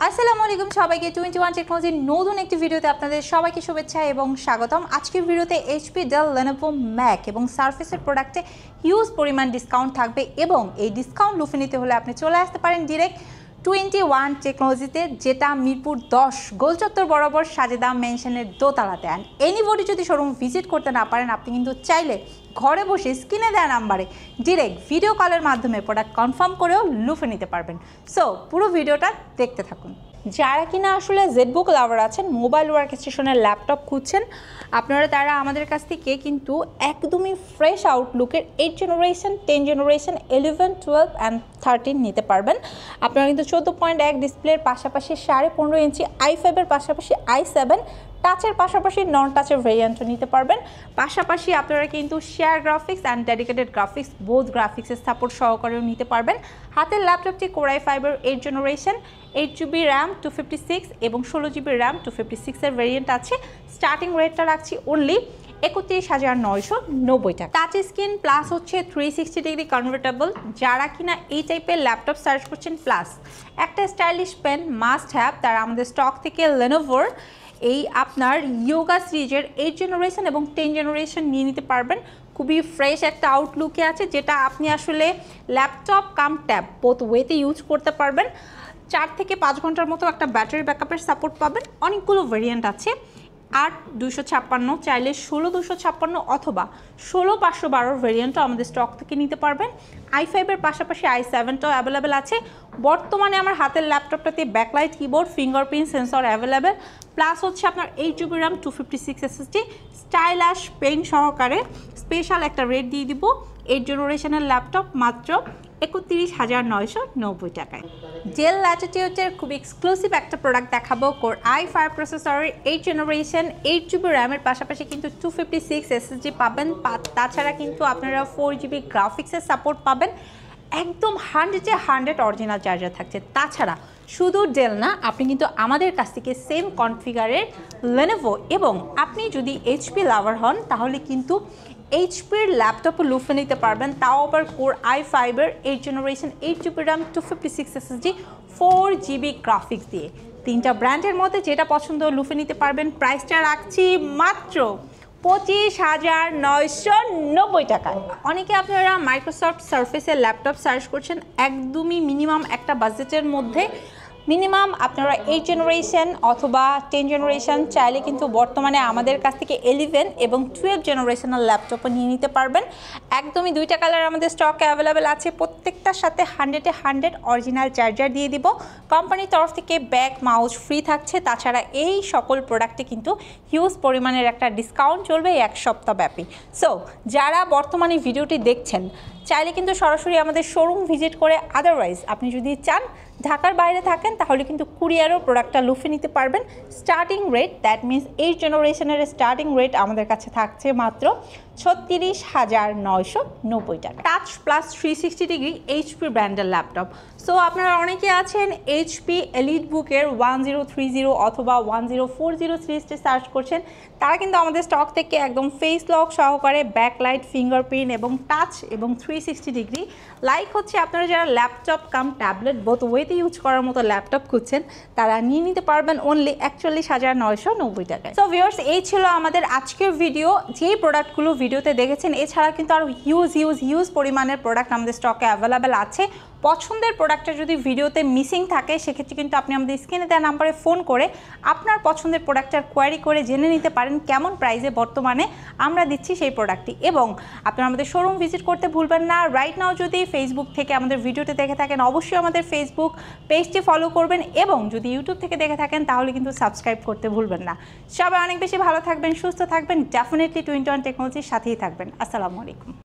আসসালামু আলাইকুম সবাইকে 21 টেকনোলজির নতুন একটি ভিডিওতে আপনাদের সবাইকে শুভেচ্ছা এবং স্বাগতম। আজকের ভিডিওতে HP Dell Lenovo Mac এবং সারফেসের প্রোডাক্টে হিউজ পরিমাণ ডিসকাউন্ট থাকবে এবং এই ডিসকাউন্ট লুফে নিতে হলে আপনি চলে আসতে পারেন ডিরেক্ট 21 টেকনোলজিতে, যেটা মিরপুর 10 গোল চত্বর বরাবর সাজেদা মেনশনের দোতলাতে। অ্যান্ড এনিবডি যদি শোরুম ভিজিট করতে না পারেন, আপনি কিন্তু চাইলে ঘরে বসে স্ক্রিনে দেওয়া নাম্বারে ডিরেক্ট ভিডিও কলের মাধ্যমে প্রোডাক্ট কনফার্ম করেও লুফে নিতে পারবেন। সো পুরো ভিডিওটা দেখতে থাকুন। যারা কিনা আসলে জেটবুক লাভার আছেন, মোবাইল ওয়ার্ক স্টেশনের ল্যাপটপ খুঁজছেন, আপনারা তারা আমাদের কাছ থেকে কিন্তু একদমই ফ্রেশ আউটলুকের 8 জেনারেশন, 10 জেনারেশন, 11, 12 অ্যান্ড 13 নিতে পারবেন। আপনারা কিন্তু 14.1 ডিসপ্লের পাশাপাশি 15.5 ইঞ্চি i5-এর পাশাপাশি i7 টাচের পাশাপাশি নন টাচের ভেরিয়েন্টও নিতে পারবেন। পাশাপাশি আপনারা কিন্তু share graphics and dedicated graphics, both গ্রাফিক্সের সাপোর্ট সহকারেও নিতে পারবেন। হাতের ল্যাপটপটি Core i5-এর 8 জেনারেশন, 8GB র্যাম 256 এবং 16GB র্যাম 256-এর ভেরিয়েন্ট আছে। স্টার্টিং রেটটা রাখছি অনলি 31,990 টাকা। টাচ স্ক্রিন প্লাস হচ্ছে 360 ডিগ্রি কনভার্টেবল। যারা কিনা এই টাইপের ল্যাপটপ সার্চ করছেন প্লাস একটা স্টাইলিশ পেন মাস্ট হ্যাভ, তারা আমাদের স্টক থেকে লেনোভোর এই আপনার ইয়োগা সিরিজের 8 জেনারেশন এবং 10 জেনারেশন নিয়ে নিতে পারবেন। খুবই ফ্রেশ একটা আউটলুকে আছে, যেটা আপনি আসলে ল্যাপটপ কাম ট্যাব বোথ ওয়েতে ইউজ করতে পারবেন। 4 থেকে 5 ঘন্টার মতো একটা ব্যাটারি ব্যাকআপের সাপোর্ট পাবেন। অনেকগুলো ভেরিয়েন্ট আছে, 8-256, চাইলে 16-256 অথবা 16-512 ভেরিয়েন্টও আমাদের স্টক থেকে নিতে পারবেন। i5-এর পাশাপাশি i7টাও অ্যাভেলেবেল আছে। বর্তমানে আমার হাতের ল্যাপটপটাতে backlight keyboard, fingerprint sensor available, plus হচ্ছে আপনার 8GB RAM 256 SSD, stylus pen সহকারে স্পেশাল একটা রেট দিয়ে দিব। 8 জেনারেশনের ল্যাপটপ মাত্র 31,990 টাকায়। ডেল ল্যাটিটিউডের খুব এক্সক্লুসিভ একটা প্রোডাক্ট দেখাবো। Core i5 প্রসেসরের 8 জেনারেশন, 8GB র্যামের পাশাপাশি কিন্তু 256 SSD পাবেন। তাছাড়া কিন্তু আপনারা 4GB গ্রাফিক্সের সাপোর্ট পাবেন। একদম 100 অরিজিনাল চার্জার থাকছে। তাছাড়া শুধু ডেল না, আপনি কিন্তু আমাদের কাছ থেকে সেম কনফিগারের Lenovo এবং আপনি যদি HP লাভার হন তাহলে কিন্তু HPর ল্যাপটপও লুফে নিতে পারবেন, তাও আবার Core i5-এর 8 generation, 8GB RAM 256 SSD, 4GB graphics দিয়ে। 3টা ব্র্যান্ডের মধ্যে যেটা পছন্দ লুফে নিতে পারবেন। প্রাইসটা রাখছি মাত্র 25,990 টাকায়। অনেকে আপনারা মাইক্রোসফট সারফেসের ল্যাপটপ সার্চ করছেন একদমই মিনিমাম একটা বাজেটের মধ্যে। মিনিমাম আপনারা 8 জেনারেশন অথবা 10 জেনারেশন চাইলে কিন্তু বর্তমানে আমাদের কাছ থেকে 11 এবং 12 জেনারেশনাল ল্যাপটপও নিয়ে নিতে পারবেন। একদমই 2টা কালার আমাদের স্টকে অ্যাভেলেবেল আছে। প্রত্যেকটার সাথে 100 অরিজিনাল চার্জার দিয়ে দিব। কোম্পানির তরফ থেকে ব্যাগ মাউস ফ্রি থাকছে। তাছাড়া এই সকল প্রোডাক্টে কিন্তু হিউজ পরিমাণের একটা ডিসকাউন্ট চলবে 1 সপ্তাহ ব্যাপী। সো যারা বর্তমানে ভিডিওটি দেখছেন চাইলে কিন্তু সরাসরি আমাদের শোরুম ভিজিট করে, আদারওয়াইজ আপনি যদি চান ঢাকার বাইরে থাকেন তাহলে কিন্তু কুরিয়ারও প্রোডাক্টটা লুফে নিতে পারবেন। স্টার্টিং রেট, দ্যাট মিনস 8 জেনারেশনের স্টার্টিং রেট আমাদের কাছে থাকছে মাত্র 36,990 টাকা। টাচ প্লাস 360 ডিগ্রি HP ব্র্যান্ডের ল্যাপটপ। সো আপনারা অনেকে আছেন HP এলিটবুকের 1030 অথবা 1040 সিরিজটি সার্চ করছেন, তারা কিন্তু আমাদের স্টক থেকে একদম ফেস লক সহকারে ব্যাকলাইট, ফিঙ্গারপ্রিন্ট এবং টাচ এবং 360 ডিগ্রি লাইক হচ্ছে আপনারা যারা ল্যাপটপ কাম ট্যাবলেট বোথ ওয়েতে ইউজ করার মতো ল্যাপটপ খুঁজছেন, তারা নিয়ে নিতে পারবেন অনলি 41,990 টাকায়। সো ভিউয়ার্স, এই ছিল আমাদের আজকের ভিডিও। যেই প্রোডাক্টগুলো ভিডিওতে দেখেছেন, এছাড়া কিন্তু আরও হিউজ পরিমাণের প্রোডাক্ট আমাদের স্টকে অ্যাভেলেবেল আছে। পছন্দের প্রোডাক্টটা যদি ভিডিওতে মিসিং থাকে, সেক্ষেত্রে কিন্তু আপনি আমাদের স্ক্রিনে দেওয়া নাম্বারে ফোন করে আপনার পছন্দের প্রোডাক্টটার কোয়ারি করে জেনে নিতে পারেন কেমন প্রাইসে বর্তমানে আমরা দিচ্ছি সেই প্রোডাক্টটি। এবং আপনারা আমাদের শোরুম ভিজিট করতে ভুলবেন না। রাইট নাও যদি ফেসবুক থেকে আমাদের ভিডিওটি দেখে থাকেন, অবশ্যই আমাদের ফেসবুক পেজটি ফলো করবেন এবং যদি ইউটিউব থেকে দেখে থাকেন তাহলে কিন্তু সাবস্ক্রাইব করতে ভুলবেন না। সবাই অনেক বেশি ভালো থাকবেন, সুস্থ থাকবেন, ডেফিনেটলি 21 টেকনোলজির সাথেই থাকবেন। আসসালামু আলাইকুম।